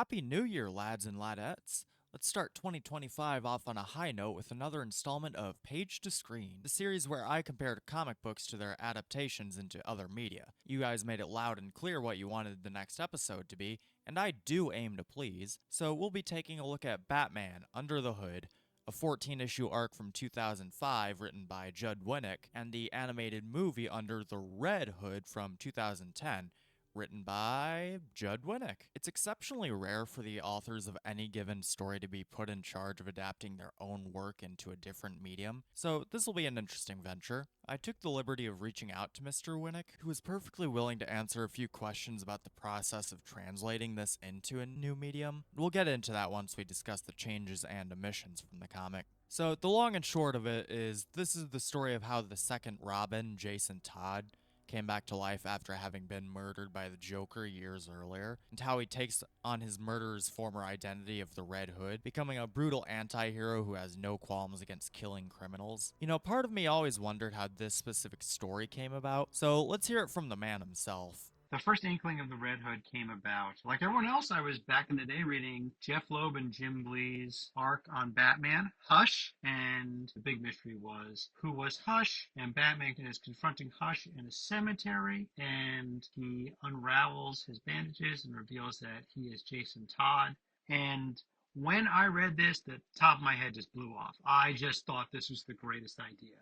Happy New Year, lads and ladettes. Let's start 2025 off on a high note with another installment of Page to Screen, the series where I compared comic books to their adaptations into other media. You guys made it loud and clear what you wanted the next episode to be, and I do aim to please, so we'll be taking a look at Batman Under the Hood, a 14-issue arc from 2005 written by Judd Winick, and the animated movie Under the Red Hood from 2010, written by Judd Winick. It's exceptionally rare for the authors of any given story to be put in charge of adapting their own work into a different medium, so this will be an interesting venture. I took the liberty of reaching out to Mr. Winick, who was perfectly willing to answer a few questions about the process of translating this into a new medium. We'll get into that once we discuss the changes and omissions from the comic. So the long and short of it is, this is the story of how the second Robin, Jason Todd, came back to life after having been murdered by the Joker years earlier, and how he takes on his murderer's former identity of the Red Hood, becoming a brutal anti-hero who has no qualms against killing criminals. You know, part of me always wondered how this specific story came about, so let's hear it from the man himself. The first inkling of the Red Hood came about. Like everyone else, I was back in the day reading Jeff Loeb and Jim Lee's arc on Batman, Hush, and the big mystery was who was Hush, and Batman is confronting Hush in a cemetery, and he unravels his bandages and reveals that he is Jason Todd. And when I read this, the top of my head just blew off. I just thought this was the greatest idea.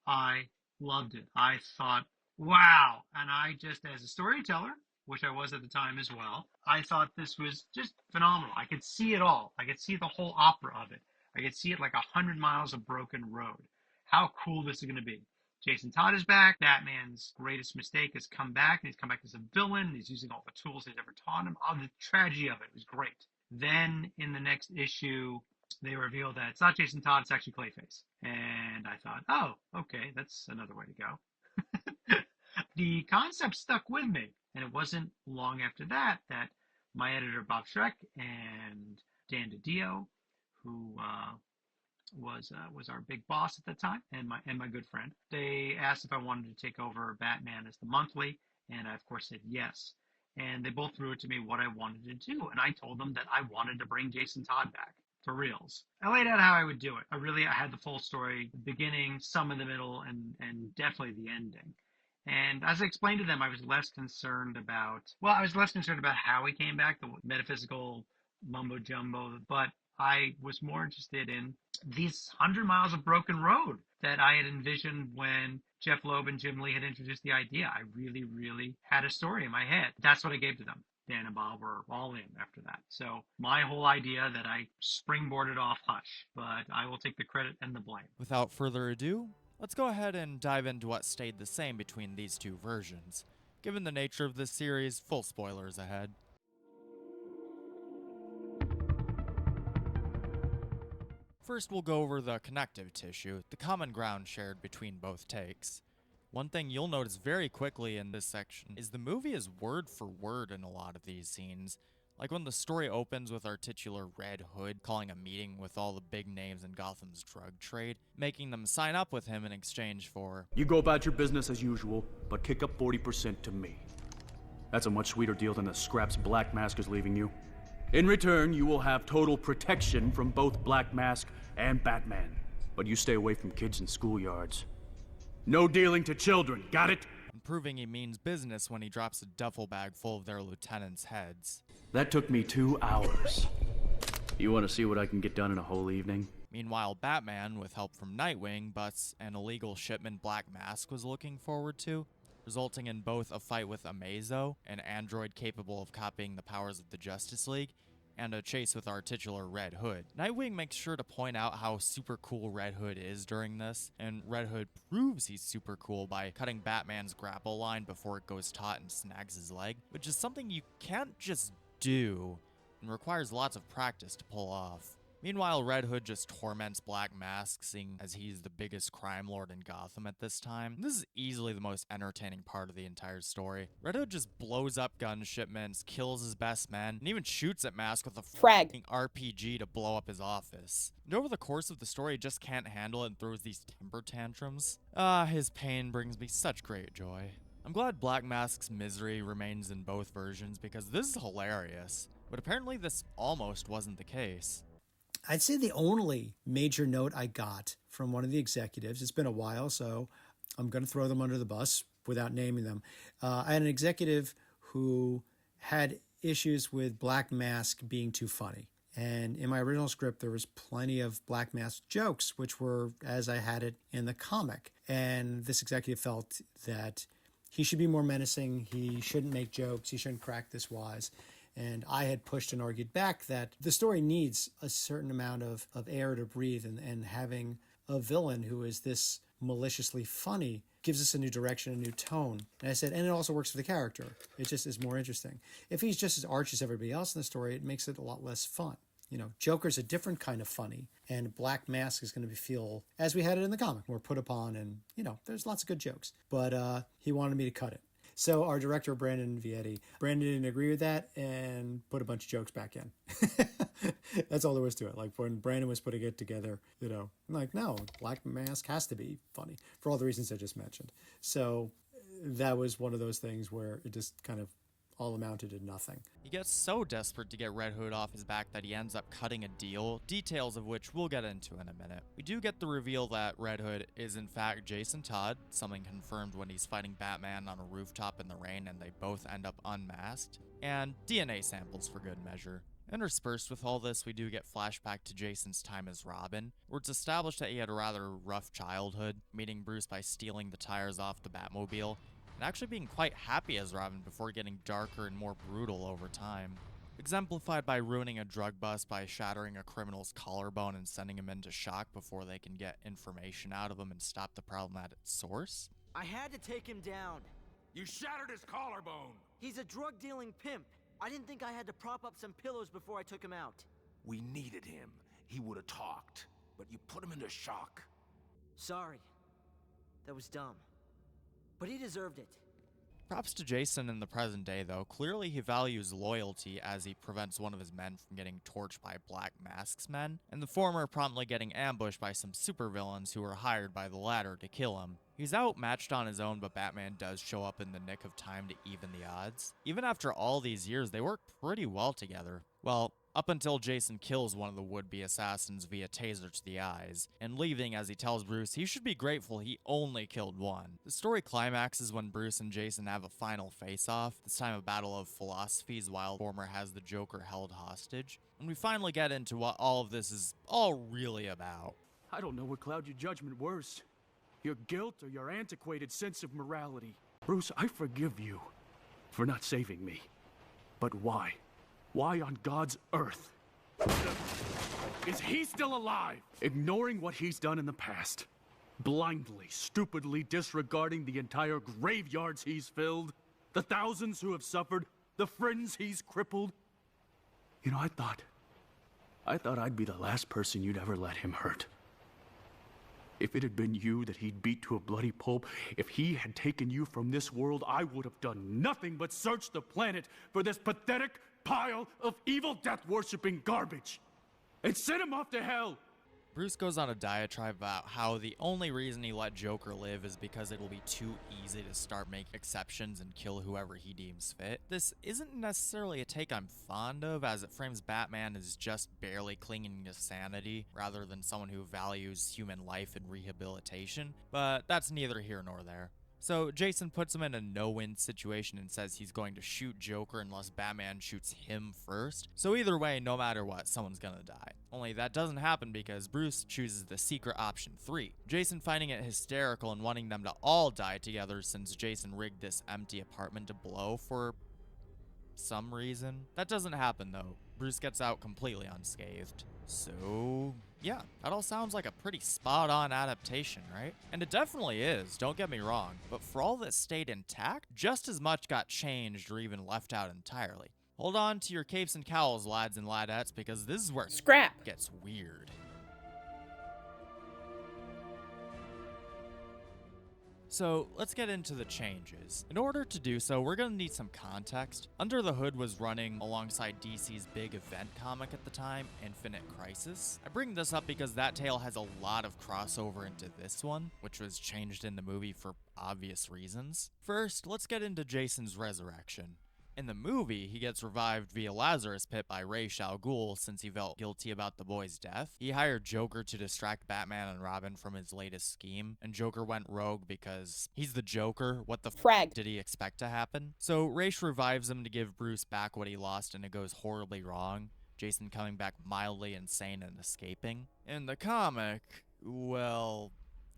I loved it. I thought, wow. And I just, as a storyteller, which I was at the time as well, I thought this was just phenomenal. I could see it all. I could see the whole opera of it. I could see it like 100 miles of broken road. How cool this is going to be. Jason Todd is back. Batman's greatest mistake has come back, and he's come back as a villain. He's using all the tools he's ever taught him. Oh, the tragedy of it was great. Then in the next issue, they reveal that it's not Jason Todd, it's actually Clayface. And I thought, oh, okay, that's another way to go. The concept stuck with me, and it wasn't long after that that my editor Bob Schreck and Dan DiDio, who was our big boss at the time, and my good friend, they asked if I wanted to take over Batman as the monthly, and I of course said yes. And they both threw it to me what I wanted to do, and I told them that I wanted to bring Jason Todd back. For reals. I laid out how I would do it. I had the full story, the beginning, some in the middle, and definitely the ending. And as I explained to them, I was less concerned about how he came back, the metaphysical mumbo jumbo, but I was more interested in these 100 miles of broken road that I had envisioned when Jeff Loeb and Jim Lee had introduced the idea. I really, really had a story in my head. That's what I gave to them. Dan and Bob were all in after that. So my whole idea that I springboarded off Hush, but I will take the credit and the blame. Without further ado, let's go ahead and dive into what stayed the same between these two versions. Given the nature of this series, full spoilers ahead. First, we'll go over the connective tissue, the common ground shared between both takes. One thing you'll notice very quickly in this section is the movie is word for word in a lot of these scenes. Like when the story opens with our titular Red Hood calling a meeting with all the big names in Gotham's drug trade, making them sign up with him in exchange for, "You go about your business as usual, but kick up 40% to me." That's a much sweeter deal than the scraps Black Mask is leaving you. In return, you will have total protection from both Black Mask and Batman. But you stay away from kids in schoolyards. No dealing to children, got it? and proving he means business when he drops a duffel bag full of their lieutenants' heads. That took me 2 hours. You want to see what I can get done in a whole evening? Meanwhile, Batman, with help from Nightwing, busts an illegal shipment Black Mask was looking forward to, resulting in both a fight with Amazo, an android capable of copying the powers of the Justice League, and a chase with our titular Red Hood. Nightwing makes sure to point out how super cool Red Hood is during this, and Red Hood proves he's super cool by cutting Batman's grapple line before it goes taut and snags his leg, which is something you can't just do, and requires lots of practice to pull off. Meanwhile, Red Hood just torments Black Mask, seeing as he's the biggest crime lord in Gotham at this time. This is easily the most entertaining part of the entire story. Red Hood just blows up gun shipments, kills his best men, and even shoots at Mask with a frag RPG to blow up his office. And over the course of the story, he just can't handle it and throws these temper tantrums. His pain brings me such great joy. I'm glad Black Mask's misery remains in both versions because this is hilarious. But apparently this almost wasn't the case. I'd say the only major note I got from one of the executives, it's been a while, so I'm going to throw them under the bus without naming them. I had an executive who had issues with Black Mask being too funny. And in my original script, there was plenty of Black Mask jokes, which were as I had it in the comic. And this executive felt that he should be more menacing. He shouldn't make jokes. He shouldn't crack this wise. And I had pushed and argued back that the story needs a certain amount of air to breathe. And having a villain who is this maliciously funny gives us a new direction, a new tone. And I said, and it also works for the character. It just is more interesting. If he's just as arch as everybody else in the story, it makes it a lot less fun. You know, Joker's a different kind of funny, and Black Mask is going to feel, as we had it in the comic, more put upon, and, you know, there's lots of good jokes. But he wanted me to cut it. So our director, Brandon Vietti, Brandon didn't agree with that and put a bunch of jokes back in. That's all there was to it. Like, when Brandon was putting it together, you know, I'm like, no, Black Mask has to be funny for all the reasons I just mentioned. So that was one of those things where it just kind of all amounted to nothing. He gets so desperate to get Red Hood off his back that he ends up cutting a deal, details of which we'll get into in a minute. We do get the reveal that Red Hood is in fact Jason Todd, something confirmed when he's fighting Batman on a rooftop in the rain and they both end up unmasked, and DNA samples for good measure. Interspersed with all this, we do get flashback to Jason's time as Robin, where it's established that he had a rather rough childhood, meeting Bruce by stealing the tires off the Batmobile, and actually being quite happy as Robin before getting darker and more brutal over time. Exemplified by ruining a drug bust by shattering a criminal's collarbone and sending him into shock before they can get information out of him and stop the problem at its source. I had to take him down. You shattered his collarbone! He's a drug-dealing pimp. I didn't think I had to prop up some pillows before I took him out. We needed him. He would have talked. But you put him into shock. Sorry. That was dumb. But he deserved it. Props to Jason in the present day, though. Clearly he values loyalty as he prevents one of his men from getting torched by Black Mask's men, and the former promptly getting ambushed by some supervillains who were hired by the latter to kill him. He's outmatched on his own, but Batman does show up in the nick of time to even the odds. Even after all these years, they work pretty well together. Well, up until Jason kills one of the would-be assassins via taser to the eyes, and leaving as he tells Bruce he should be grateful he only killed one. The story climaxes when Bruce and Jason have a final face-off, this time a battle of philosophies while Former has the Joker held hostage, and we finally get into what all of this is all really about. I don't know what clouds your judgment worse. Your guilt or your antiquated sense of morality. Bruce, I forgive you for not saving me. But why? Why on God's earth is he still alive? Ignoring what he's done in the past. Blindly, stupidly disregarding the entire graveyards he's filled. The thousands who have suffered. The friends he's crippled. You know, I thought I'd be the last person you'd ever let him hurt. If it had been you that he'd beat to a bloody pulp, if he had taken you from this world, I would have done nothing but search the planet for this pathetic pile of evil death-worshipping garbage and send him off to hell. Bruce goes on a diatribe about how the only reason he let Joker live is because it will be too easy to start making exceptions and kill whoever he deems fit. This isn't necessarily a take I'm fond of, as it frames Batman as just barely clinging to sanity, rather than someone who values human life and rehabilitation, but that's neither here nor there. So Jason puts him in a no-win situation and says he's going to shoot Joker unless Batman shoots him first. So either way, no matter what, someone's gonna die. Only that doesn't happen because Bruce chooses the secret option 3. Jason finding it hysterical and wanting them to all die together since Jason rigged this empty apartment to blow for some reason. That doesn't happen though. Bruce gets out completely unscathed. So yeah, that all sounds like a pretty spot-on adaptation, right? And it definitely is, don't get me wrong, but for all that stayed intact, just as much got changed or even left out entirely. Hold on to your capes and cowls, lads and ladettes, because this is where Scrap gets weird. So let's get into the changes. In order to do so, we're going to need some context. Under the Hood was running alongside DC's big event comic at the time, Infinite Crisis. I bring this up because that tale has a lot of crossover into this one, which was changed in the movie for obvious reasons. First, let's get into Jason's resurrection. In the movie, he gets revived via Lazarus Pit by Ra's al Ghul since he felt guilty about the boy's death. He hired Joker to distract Batman and Robin from his latest scheme, and Joker went rogue because he's the Joker. What the Frag. did he expect to happen? So Ra's revives him to give Bruce back what he lost, and it goes horribly wrong. Jason coming back mildly insane and escaping. In the comic, well,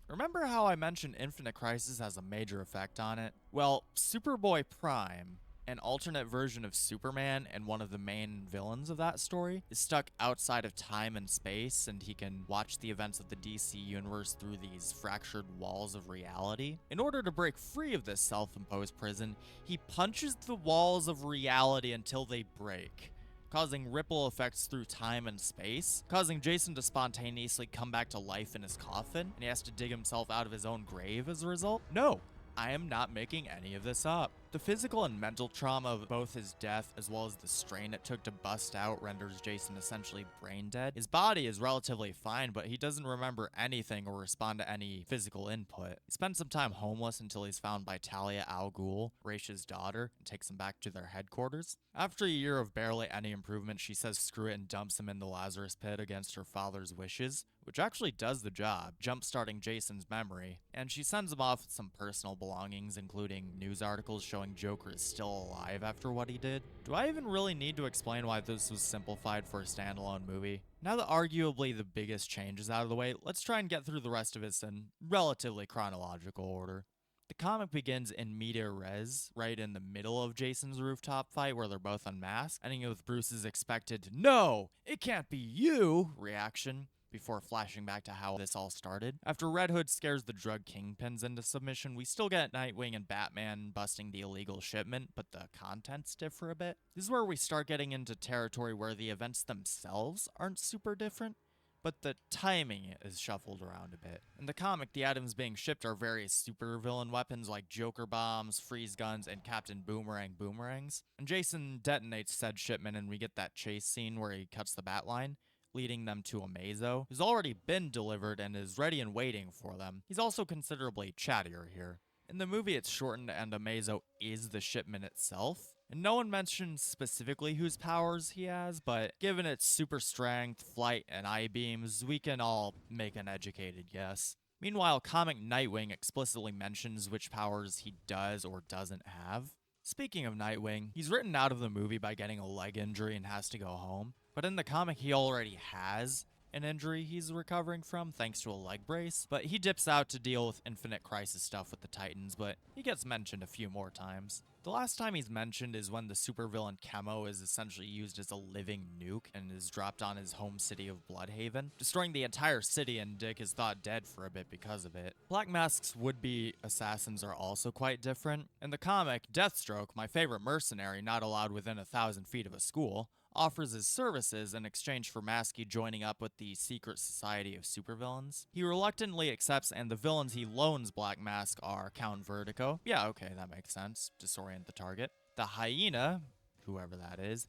remember how I mentioned Infinite Crisis has a major effect on it? Well, Superboy Prime, an alternate version of Superman and one of the main villains of that story, is stuck outside of time and space, and he can watch the events of the DC universe through these fractured walls of reality. In order to break free of this self-imposed prison, he punches the walls of reality until they break, causing ripple effects through time and space, causing Jason to spontaneously come back to life in his coffin, and he has to dig himself out of his own grave as a result? No, I am not making any of this up. The physical and mental trauma of both his death as well as the strain it took to bust out renders Jason essentially brain dead. His body is relatively fine, but he doesn't remember anything or respond to any physical input. He spends some time homeless until he's found by Talia al Ghul, Raish's daughter, and takes him back to their headquarters. After a year of barely any improvement, she says screw it and dumps him in the Lazarus Pit against her father's wishes, which actually does the job, jump-starting Jason's memory, and she sends him off with some personal belongings, including news articles showing Joker is still alive after what he did. Do I even really need to explain why this was simplified for a standalone movie? Now that arguably the biggest change is out of the way, let's try and get through the rest of this in relatively chronological order. The comic begins in media res, right in the middle of Jason's rooftop fight where they're both unmasked, ending with Bruce's expected, "No, it can't be you," reaction, before flashing back to how this all started. After Red Hood scares the drug kingpins into submission, we still get Nightwing and Batman busting the illegal shipment, but the contents differ a bit. This is where we start getting into territory where the events themselves aren't super different, but the timing is shuffled around a bit. In the comic, the items being shipped are various supervillain weapons like Joker bombs, freeze guns, and Captain Boomerang boomerangs. And Jason detonates said shipment, and we get that chase scene where he cuts the bat line, leading them to Amazo, who's already been delivered and is ready and waiting for them. He's also considerably chattier here. In the movie, it's shortened and Amazo is the shipment itself. And no one mentions specifically whose powers he has, but given its super strength, flight, and I-beams, we can all make an educated guess. Meanwhile, comic Nightwing explicitly mentions which powers he does or doesn't have. Speaking of Nightwing, he's written out of the movie by getting a leg injury and has to go home. But in the comic, he already has an injury he's recovering from thanks to a leg brace, but he dips out to deal with Infinite Crisis stuff with the Titans, but he gets mentioned a few more times. The last time he's mentioned is when the supervillain Chemo is essentially used as a living nuke and is dropped on his home city of Bloodhaven, destroying the entire city, and Dick is thought dead for a bit because of it. Black Mask's would-be assassins are also quite different. In the comic, Deathstroke, my favorite mercenary not allowed within 1,000 feet of a school, offers his services in exchange for Masky joining up with the secret society of supervillains. He reluctantly accepts, and the villains he loans Black Mask are Count Vertigo. Yeah, okay, that makes sense. Disorient the target. The Hyena, whoever that is,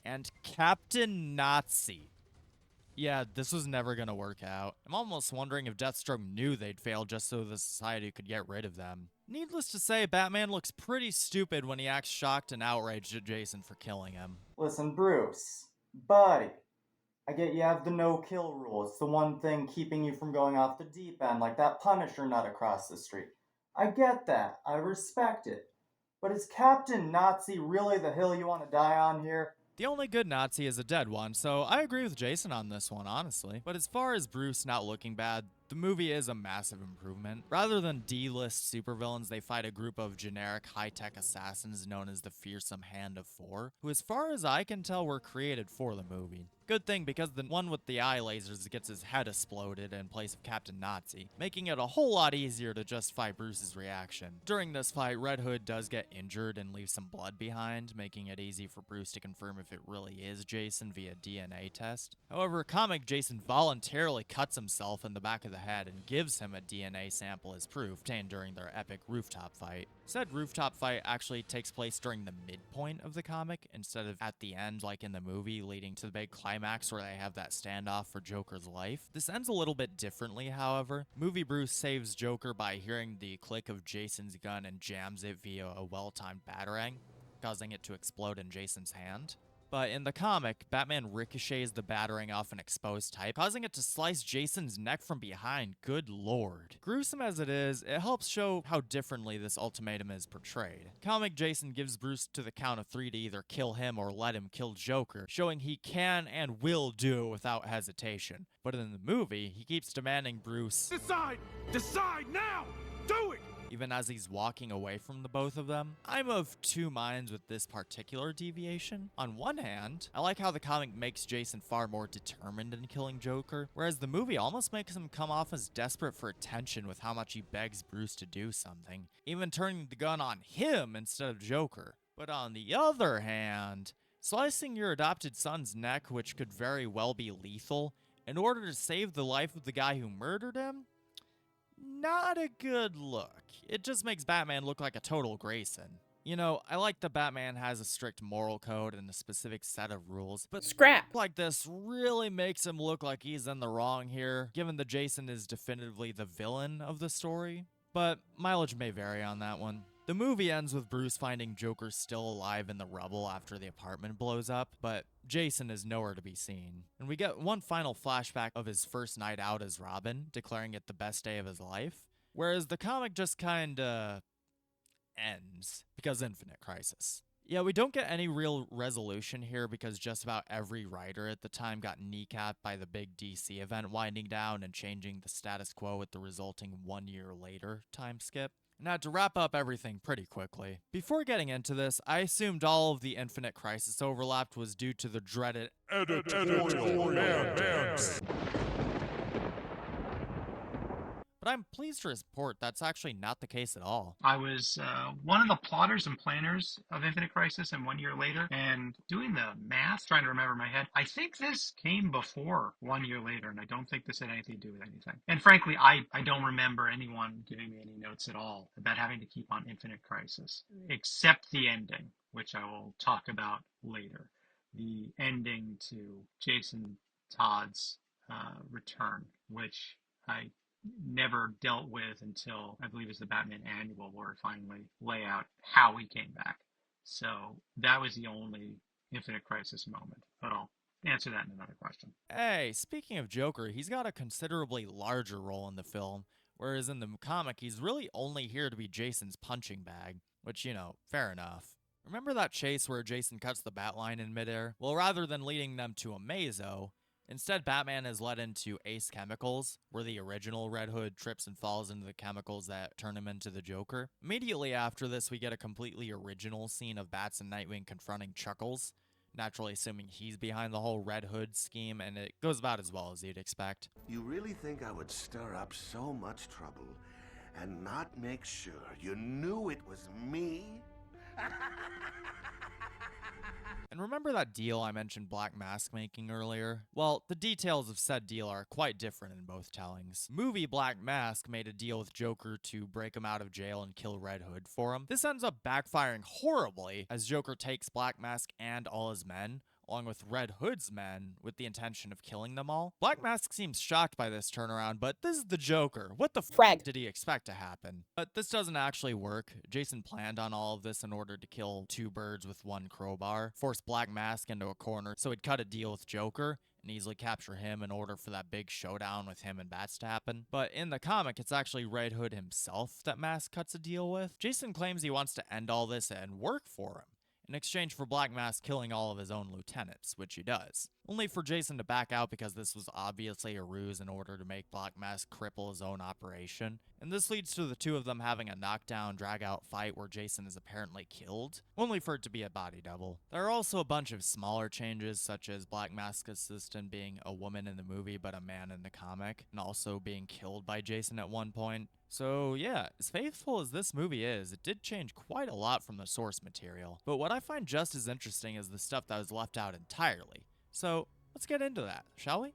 and Captain Nazi. Yeah, this was never gonna work out. I'm almost wondering if Deathstroke knew they'd fail just so the society could get rid of them. Needless to say, Batman looks pretty stupid when he acts shocked and outraged at Jason for killing him. Listen, Bruce, buddy, I get you have the no-kill rule. It's the one thing keeping you from going off the deep end, like that Punisher nut across the street. I get that. I respect it. But is Captain Nazi really the hill you want to die on here? The only good Nazi is a dead one, so I agree with Jason on this one, honestly. But as far as Bruce not looking bad, the movie is a massive improvement. Rather than D-list supervillains, they fight a group of generic high-tech assassins known as the Fearsome Hand of Four, who as far as I can tell were created for the movie. Good thing, because the one with the eye lasers gets his head exploded in place of Captain Nazi, making it a whole lot easier to justify Bruce's reaction. During this fight, Red Hood does get injured and leaves some blood behind, making it easy for Bruce to confirm if it really is Jason via DNA test. However, comic Jason voluntarily cuts himself in the back of the head and gives him a DNA sample as proof obtained during their epic rooftop fight. Said rooftop fight actually takes place during the midpoint of the comic instead of at the end like in the movie, leading to the big climax where they have that standoff for Joker's life. This ends a little bit differently, however. Movie Bruce saves Joker by hearing the click of Jason's gun and jams it via a well-timed batarang. causing it to explode in Jason's hand. But in the comic, Batman ricochets the battering off an exposed type, causing it to slice Jason's neck from behind. Good lord. Gruesome as it is, it helps show how differently this ultimatum is portrayed. Comic Jason gives Bruce to the count of 3 to either kill him or let him kill Joker, showing he can and will do it without hesitation. But in the movie, he keeps demanding Bruce Decide! Decide now! Do it! even as he's walking away from the both of them. I'm of two minds with this particular deviation. On one hand, I like how the comic makes Jason far more determined in killing Joker, whereas the movie almost makes him come off as desperate for attention with how much he begs Bruce to do something, even turning the gun on him instead of Joker. But on the other hand, slicing your adopted son's neck, which could very well be lethal, in order to save the life of the guy who murdered him? Not a good look. It just makes Batman look like a total Grayson. You know, I like that Batman has a strict moral code and a specific set of rules, but Scrap. like this really makes him look like he's in the wrong here, given that Jason is definitively the villain of the story. But mileage may vary on that one. The movie ends with Bruce finding Joker still alive in the rubble after the apartment blows up, but Jason is nowhere to be seen. And we get one final flashback of his first night out as Robin, declaring it the best day of his life, whereas the comic just kinda ends, because Infinite Crisis. Yeah, we don't get any real resolution here because just about every writer at the time got kneecapped by the big DC event winding down and changing the status quo with the resulting 1 year later time skip. Now, to wrap up everything pretty quickly, before getting into this, I assumed all of the Infinite Crisis overlap was due to the dreaded Editorial man. but I'm pleased to report that's actually not the case at all. I was one of the plotters and planners of Infinite Crisis and 1 year later, and doing the math, trying to remember in my head, I think this came before 1 year later, and I don't think this had anything to do with anything. And frankly, I don't remember anyone giving me any notes at all about having to keep on Infinite Crisis, except the ending, which I will talk about later. The ending to Jason Todd's return, which I never dealt with until I believe it's the Batman Annual, where it finally lay out how he came back. So that was the only Infinite Crisis moment, but I'll answer that in another question. Hey, speaking of Joker, he's got a considerably larger role in the film, whereas in the comic, he's really only here to be Jason's punching bag, which, you know, fair enough. Remember that chase where Jason cuts the Batline in midair? Well, rather than leading them to a mazo, instead, Batman is led into Ace Chemicals, where the original Red Hood trips and falls into the chemicals that turn him into the Joker. Immediately after this, we get a completely original scene of Bats and Nightwing confronting Chuckles, naturally assuming he's behind the whole Red Hood scheme, and it goes about as well as you'd expect. You really think I would stir up so much trouble and not make sure you knew it was me? And remember that deal I mentioned Black Mask making earlier? Well, the details of said deal are quite different in both tellings. Movie Black Mask made a deal with Joker to break him out of jail and kill Red Hood for him. This ends up backfiring horribly as Joker takes Black Mask and all his men, along with Red Hood's men, with the intention of killing them all. Black Mask seems shocked by this turnaround, but this is the Joker. What the Frag. did he expect to happen? But this doesn't actually work. Jason planned on all of this in order to kill two birds with one crowbar, force Black Mask into a corner so he'd cut a deal with Joker and easily capture him in order for that big showdown with him and Bats to happen. But in the comic, it's actually Red Hood himself that Mask cuts a deal with. Jason claims he wants to end all this and work for him, in exchange for Black Mask killing all of his own lieutenants, which he does. Only for Jason to back out because this was obviously a ruse in order to make Black Mask cripple his own operation. And this leads to the two of them having a knockdown, drag-out fight where Jason is apparently killed, only for it to be a body double. There are also a bunch of smaller changes, such as Black Mask's assistant being a woman in the movie but a man in the comic, and also being killed by Jason at one point. So yeah, as faithful as this movie is, it did change quite a lot from the source material. But what I find just as interesting is the stuff that was left out entirely. So let's get into that, shall we?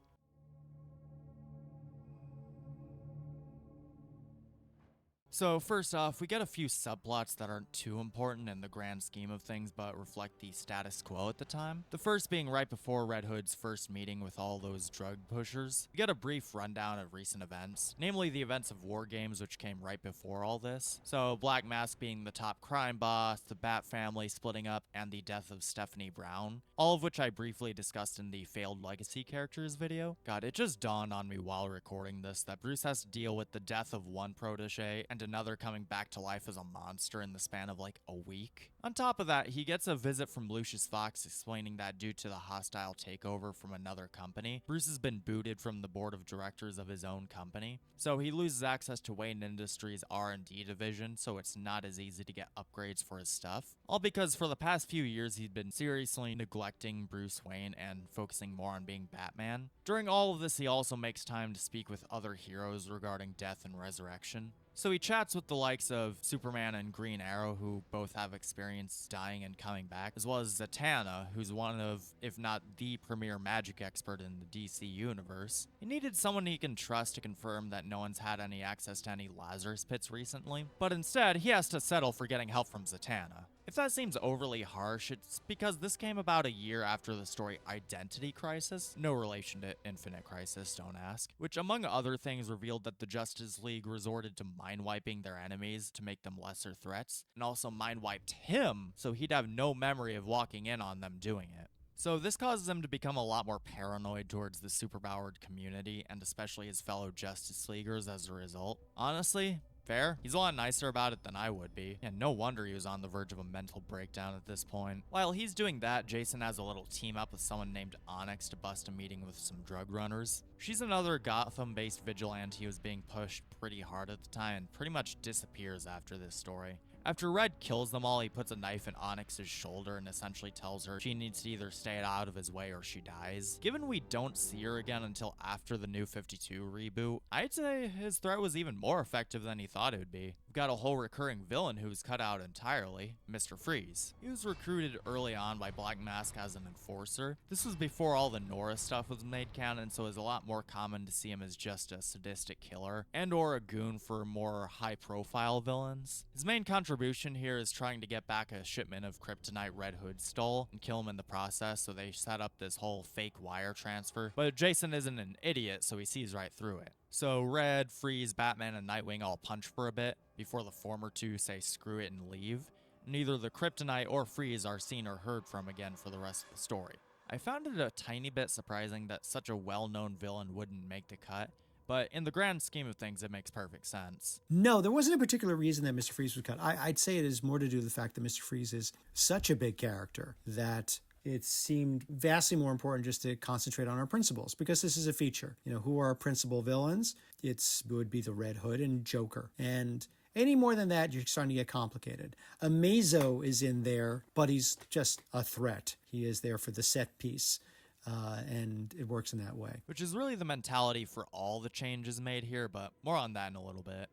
So first off, we get a few subplots that aren't too important in the grand scheme of things but reflect the status quo at the time. The first being right before Red Hood's first meeting with all those drug pushers. We get a brief rundown of recent events, namely the events of War Games which came right before all this. So Black Mask being the top crime boss, the Bat family splitting up, and the death of Stephanie Brown. All of which I briefly discussed in the Failed Legacy Characters video. God, it just dawned on me while recording this that Bruce has to deal with the death of one protege and another coming back to life as a monster in the span of like a week. On top of that, he gets a visit from Lucius Fox explaining that due to the hostile takeover from another company, Bruce has been booted from the board of directors of his own company. So he loses access to Wayne Industries' R&D division, so it's not as easy to get upgrades for his stuff. All because for the past few years he'd been seriously neglecting Bruce Wayne and focusing more on being Batman. During all of this, he also makes time to speak with other heroes regarding death and resurrection. So he chats with the likes of Superman and Green Arrow, who both have experience dying and coming back, as well as Zatanna, who's one of, if not the premier magic expert in the DC universe. He needed someone he can trust to confirm that no one's had any access to any Lazarus pits recently, but instead he has to settle for getting help from Zatanna. If that seems overly harsh, it's because this came about a year after the story Identity Crisis, no relation to Infinite Crisis, don't ask, which among other things revealed that the Justice League resorted to mind-wiping their enemies to make them lesser threats, and also mind-wiped him so he'd have no memory of walking in on them doing it. So this causes him to become a lot more paranoid towards the superpowered community, and especially his fellow Justice Leaguers as a result. Honestly, fair. He's a lot nicer about it than I would be, and no wonder he was on the verge of a mental breakdown at this point. While he's doing that, Jason has a little team up with someone named Onyx to bust a meeting with some drug runners. She's another Gotham-based vigilante who was being pushed pretty hard at the time and pretty much disappears after this story. After Red kills them all, he puts a knife in Onyx's shoulder and essentially tells her she needs to either stay out of his way or she dies. Given we don't see her again until after the New 52 reboot, I'd say his threat was even more effective than he thought it would be. We've got a whole recurring villain who's cut out entirely, Mr. Freeze. He was recruited early on by Black Mask as an enforcer. This was before all the Nora stuff was made canon, so it's a lot more common to see him as just a sadistic killer, and or a goon for more high-profile villains. His main contribution here is trying to get back a shipment of kryptonite Red Hood stole and kill him in the process, so they set up this whole fake wire transfer. But Jason isn't an idiot, so he sees right through it. So Red, Freeze, Batman, and Nightwing all punch for a bit before the former two say screw it and leave. Neither the kryptonite or Freeze are seen or heard from again for the rest of the story. I found it a tiny bit surprising that such a well-known villain wouldn't make the cut, but in the grand scheme of things, it makes perfect sense. No, there wasn't a particular reason that Mr. Freeze was cut. I'd say it is more to do with the fact that Mr. Freeze is such a big character that it seemed vastly more important just to concentrate on our principals, because this is a feature. You know, who are our principal villains? It would be the Red Hood and Joker. And any more than that, you're starting to get complicated. Amazo is in there, but he's just a threat. He is there for the set piece. And it works in that way. Which is really the mentality for all the changes made here, but more on that in a little bit.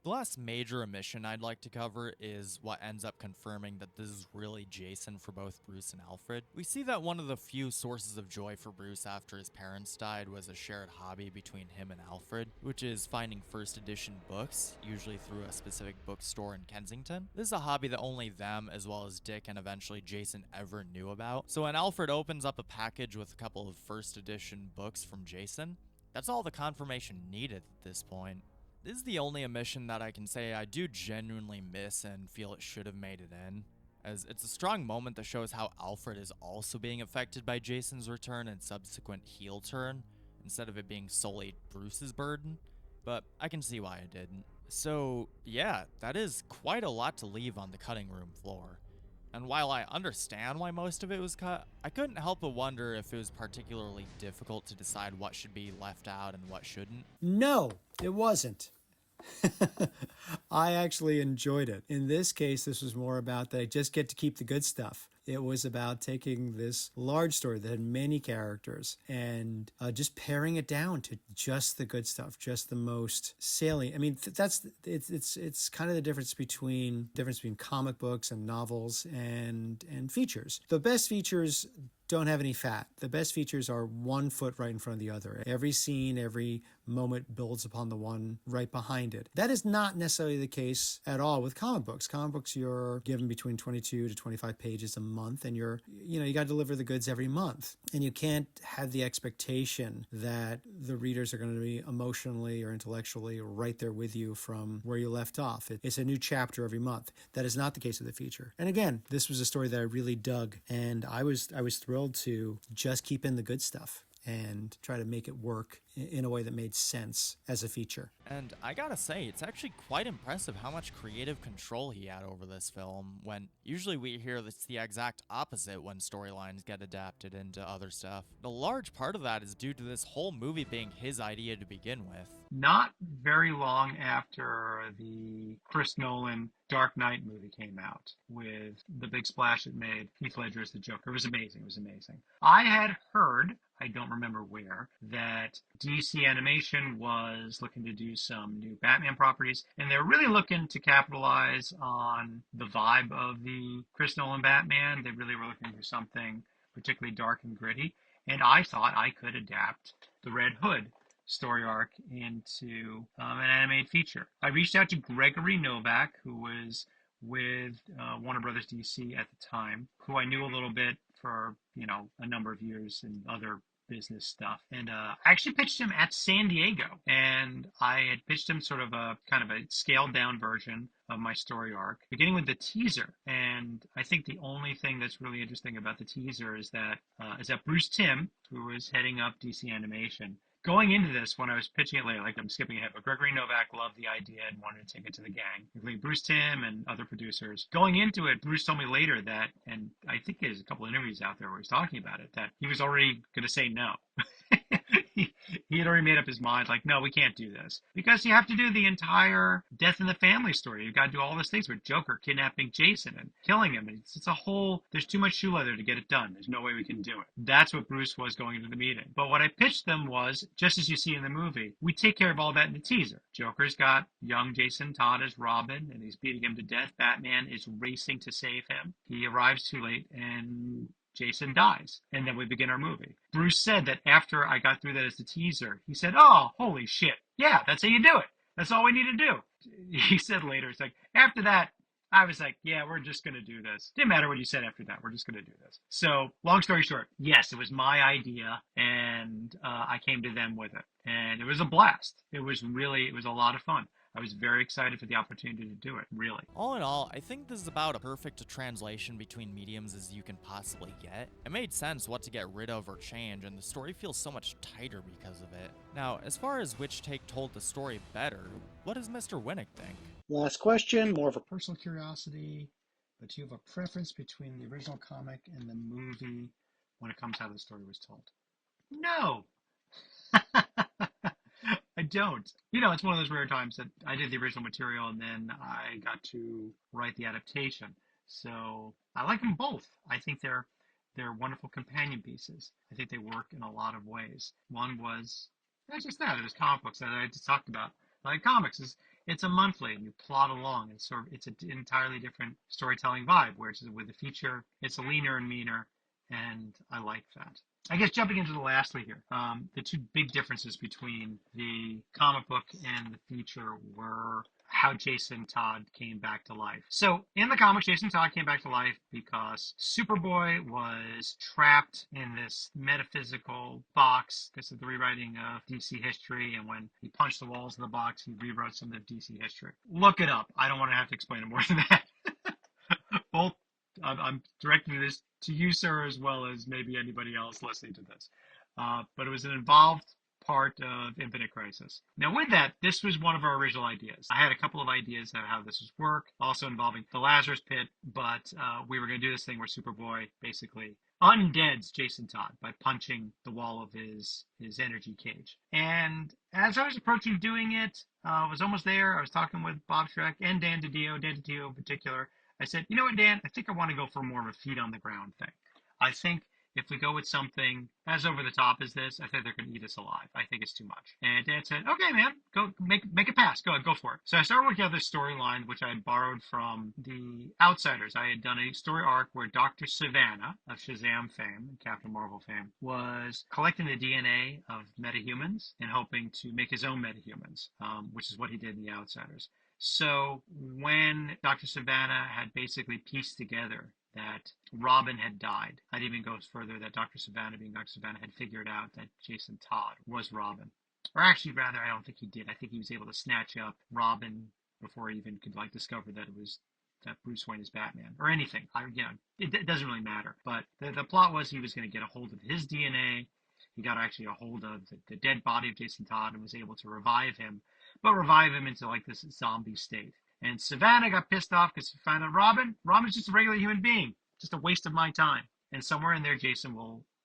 The last major omission I'd like to cover is what ends up confirming that this is really Jason for both Bruce and Alfred. We see that one of the few sources of joy for Bruce after his parents died was a shared hobby between him and Alfred, which is finding first edition books, usually through a specific bookstore in Kensington. This is a hobby that only them, as well as Dick and eventually Jason, ever knew about. So when Alfred opens up a package with a couple of first edition books from Jason, that's all the confirmation needed at this point. This is the only omission that I can say I do genuinely miss and feel it should have made it in, as it's a strong moment that shows how Alfred is also being affected by Jason's return and subsequent heel turn, instead of it being solely Bruce's burden, but I can see why I didn't. So yeah, that is quite a lot to leave on the cutting room floor. And while I understand why most of it was cut, I couldn't help but wonder if it was particularly difficult to decide what should be left out and what shouldn't. No, it wasn't. I actually enjoyed it. In this case, this was more about that I just get to keep the good stuff. It was about taking this large story that had many characters and just paring it down to just the good stuff, just the most salient. I mean, it's kind of the difference between comic books and novels and features. The best features don't have any fat. The best features are one foot right in front of the other. Every scene, every moment builds upon the one right behind it. That is not necessarily the case at all with comic books. Comic books, you're given between 22 to 25 pages a month, and you got to deliver the goods every month. And you can't have the expectation that the readers are going to be emotionally or intellectually right there with you from where you left off. It's a new chapter every month. That is not the case with the feature. And again, this was a story that I really dug, and I was thrilled to just keep in the good stuff and try to make it work in a way that made sense as a feature. And I gotta say, it's actually quite impressive how much creative control he had over this film, when usually we hear it's the exact opposite when storylines get adapted into other stuff. A large part of that is due to this whole movie being his idea to begin with. Not very long after the Chris Nolan Dark Knight movie came out, with the big splash it made, Heath Ledger as the Joker. It was amazing. It was amazing. I had heard, I don't remember where, that DC Animation was looking to do some new Batman properties, and they're really looking to capitalize on the vibe of the Chris Nolan Batman. They really were looking for something particularly dark and gritty, and I thought I could adapt the Red Hood story arc into an animated feature. I reached out to Gregory Novak, who was with Warner Brothers DC at the time, who I knew a little bit for, a number of years in other business stuff. And I actually pitched him at San Diego, and I had pitched him sort of a kind of a scaled down version of my story arc, beginning with the teaser. And I think the only thing that's really interesting about the teaser is that Bruce Timm, who was heading up DC Animation, going into this, when I was pitching it later, like I'm skipping ahead, but Gregory Novak loved the idea and wanted to take it to the gang, including Bruce Timm and other producers. Going into it, Bruce told me later that, and I think there's a couple of interviews out there where he's talking about it, that he was already going to say no. He had already made up his mind, like, no, we can't do this. Because you have to do the entire death in the family story. You've got to do all those things with Joker kidnapping Jason and killing him. And it's a whole, there's too much shoe leather to get it done. There's no way we can do it. That's what Bruce was going into the meeting. But what I pitched them was, just as you see in the movie, we take care of all that in the teaser. Joker's got young Jason Todd as Robin, and he's beating him to death. Batman is racing to save him. He arrives too late, and Jason dies, and then we begin our movie. Bruce said that after I got through that as the teaser, he said, oh, holy shit. Yeah, that's how you do it. That's all we need to do. He said later, it's like, after that, I was like, yeah, we're just going to do this. Didn't matter what you said after that. We're just going to do this. So long story short, yes, it was my idea, and I came to them with it. And it was a blast. It was a lot of fun. I was very excited for the opportunity to do it, really. All in all, I think this is about as perfect a translation between mediums as you can possibly get. It made sense what to get rid of or change, and the story feels so much tighter because of it. Now, as far as which take told the story better, what does Mr. Winick think? Last question, more of a Personal curiosity, but do you have a preference between the original comic and the movie when it comes to how the story was told? No! I don't. It's one of those rare times that I did the original material and then I got to write the adaptation. So I like them both. I think they're wonderful companion pieces. I think they work in a lot of ways. One was, not just that, it was comic books that I just talked about. Like comics, it's a monthly and you plot along. It's an entirely different storytelling vibe, whereas with the feature, it's leaner and meaner, and I like that. I guess jumping into the lastly here, the two big differences between the comic book and the feature were how Jason Todd came back to life. So in the comics, Jason Todd came back to life because Superboy was trapped in this metaphysical box because of the rewriting of DC history, and when he punched the walls of the box, he rewrote some of DC history. Look it up. I don't want to have to explain it more than that. Both, I'm directing this to you, sir, as well as maybe anybody else listening to this. But it was an involved part of Infinite Crisis. Now with that, this was one of our original ideas. I had a couple of ideas of how this would work, also involving the Lazarus Pit, but we were going to do this thing where Superboy basically undeads Jason Todd by punching the wall of his energy cage. And as I was approaching doing it, I was almost there. I was talking with Bob Schreck and Dan DiDio in particular, I said, you know what, Dan? I think I want to go for more of a feet on the ground thing. I think if we go with something as over the top as this, I think they're going to eat us alive. I think it's too much. And Dan said, okay, man, go make a pass. Go for it. So I started working out this storyline, which I had borrowed from The Outsiders. I had done a story arc where Dr. Savannah of Shazam fame, Captain Marvel fame, was collecting the DNA of metahumans and hoping to make his own metahumans, which is what he did in The Outsiders. So when Dr. Savannah had basically pieced together that Robin had died, I'd even go further that Dr. Savannah, being Dr. Savannah, had figured out that Jason Todd was Robin. Or actually, rather, I don't think he did. I think he was able to snatch up Robin before he even could discover that it was that Bruce Wayne is Batman or anything. It doesn't really matter. But the plot was he was going to get a hold of his DNA. He got actually a hold of the dead body of Jason Todd and was able to revive him, but revive him into this zombie state. And Savannah got pissed off because she found out Robin's just a regular human being, just a waste of my time. And somewhere in there,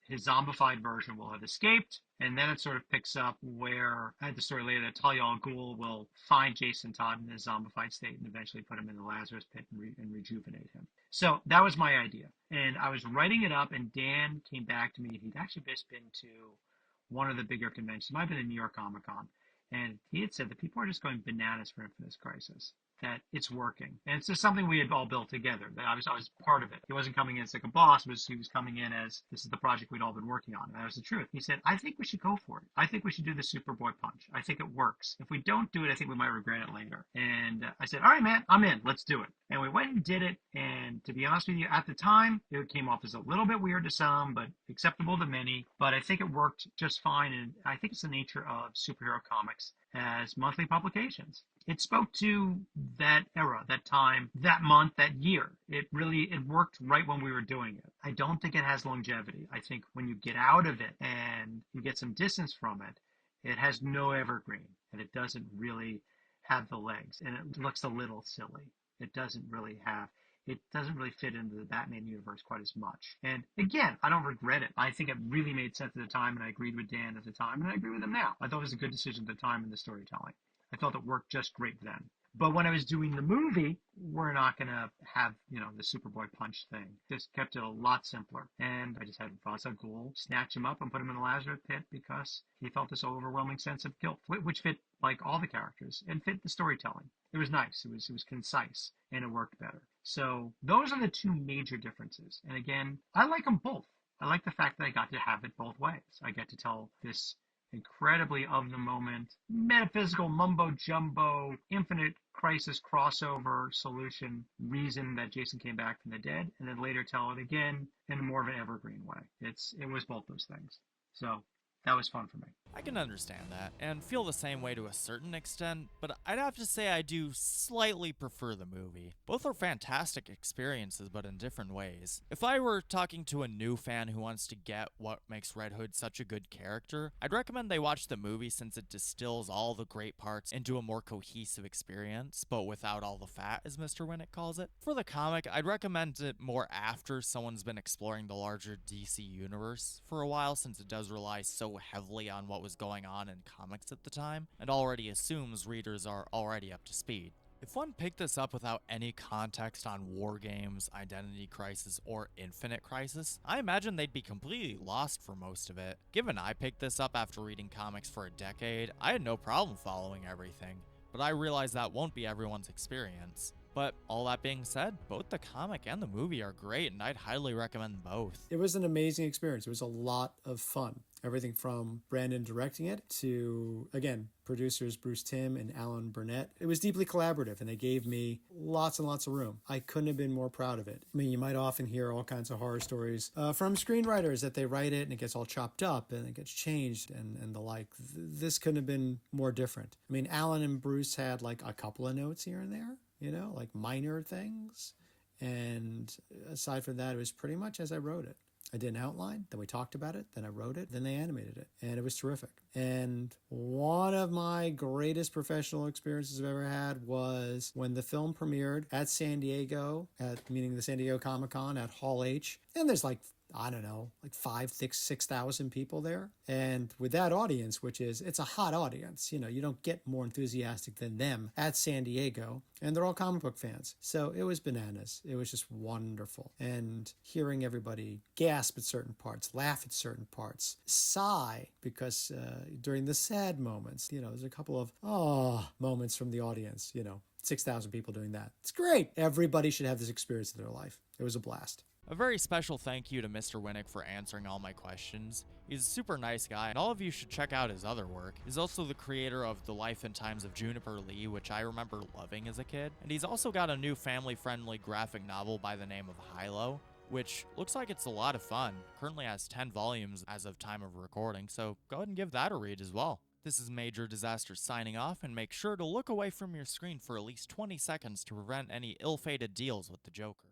his zombified version will have escaped. And then it sort of picks up where I had the story later that Talia al Ghul will find Jason Todd in his zombified state and eventually put him in the Lazarus pit and rejuvenate him. So that was my idea. And I was writing it up, and Dan came back to me. He'd actually just been to one of the bigger conventions. It might have been the New York Comic Con. And he had said that people are just going bananas for Infinite Crisis, that it's working. And it's just something we had all built together, that I was part of it. He wasn't coming in as like a boss, he was coming in as, this is the project we'd all been working on. And that was the truth. He said, I think we should go for it. I think we should do the Superboy punch. I think it works. If we don't do it, I think we might regret it later. And I said, all right, man, I'm in. Let's do it. And we went and did it. And to be honest with you, at the time, it came off as a little bit weird to some, but acceptable to many. But I think it worked just fine. And I think it's the nature of superhero comics as monthly publications. It spoke to that era, that time, that month, that year. It worked right when we were doing it. I don't think it has longevity. I think when you get out of it and you get some distance from it, it has no evergreen, and it doesn't really have the legs, and it looks a little silly. It doesn't really fit into the Batman universe quite as much. And again, I don't regret it. I think it really made sense at the time, and I agreed with Dan at the time, and I agree with him now. I thought it was a good decision at the time in the storytelling. I thought it worked just great then. But when I was doing the movie, we're not going to have, the Superboy punch thing. Just kept it a lot simpler. And I just had Ra's al Ghul snatch him up and put him in the Lazarus pit because he felt this overwhelming sense of guilt, which fit all the characters and fit the storytelling. It was nice. It was concise, and it worked better. So those are the two major differences. And again, I like them both. I like the fact that I got to have it both ways. I get to tell this incredibly of the moment, metaphysical mumbo-jumbo, Infinite Crisis crossover solution reason that Jason came back from the dead, and then later tell it again in more of an evergreen way. It was both those things. So that was fun for me. I can understand that, and feel the same way to a certain extent, but I'd have to say I do slightly prefer the movie. Both are fantastic experiences, but in different ways. If I were talking to a new fan who wants to get what makes Red Hood such a good character, I'd recommend they watch the movie since it distills all the great parts into a more cohesive experience, but without all the fat, as Mr. Winick calls it. For the comic, I'd recommend it more after someone's been exploring the larger DC universe for a while, since it does rely so heavily on what was going on in comics at the time, and already assumes readers are already up to speed. If one picked this up without any context on War Games, Identity Crisis, or Infinite Crisis, I imagine they'd be completely lost for most of it. Given I picked this up after reading comics for a decade, I had no problem following everything, but I realize that won't be everyone's experience. But all that being said, both the comic and the movie are great, and I'd highly recommend both. It was an amazing experience. It was a lot of fun. Everything from Brandon directing it to, again, producers Bruce Timm and Alan Burnett. It was deeply collaborative, and they gave me lots and lots of room. I couldn't have been more proud of it. I mean, you might often hear all kinds of horror stories from screenwriters that they write it and it gets all chopped up and it gets changed and the like. This couldn't have been more different. I mean, Alan and Bruce had like a couple of notes here and there, like minor things. And aside from that, it was pretty much as I wrote it. I did an outline, then we talked about it, then I wrote it, then they animated it, and it was terrific. And one of my greatest professional experiences I've ever had was when the film premiered at San Diego, meaning the San Diego Comic-Con at Hall H, and there's like I don't know, like 6,000 people there. And with that audience, which is, it's a hot audience, you know, you don't get more enthusiastic than them at San Diego. And they're all comic book fans. So it was bananas. It was just wonderful. And hearing everybody gasp at certain parts, laugh at certain parts, sigh, because during the sad moments, you know, there's a couple of moments from the audience, you know, 6,000 people doing that. It's great. Everybody should have this experience in their life. It was a blast. A very special thank you to Mr. Winick for answering all my questions. He's a super nice guy, and all of you should check out his other work. He's also the creator of The Life and Times of Juniper Lee, which I remember loving as a kid. And he's also got a new family-friendly graphic novel by the name of Hilo, which looks like it's a lot of fun. Currently has 10 volumes as of time of recording, so go ahead and give that a read as well. This is Major Disaster signing off, and make sure to look away from your screen for at least 20 seconds to prevent any ill-fated deals with the Joker.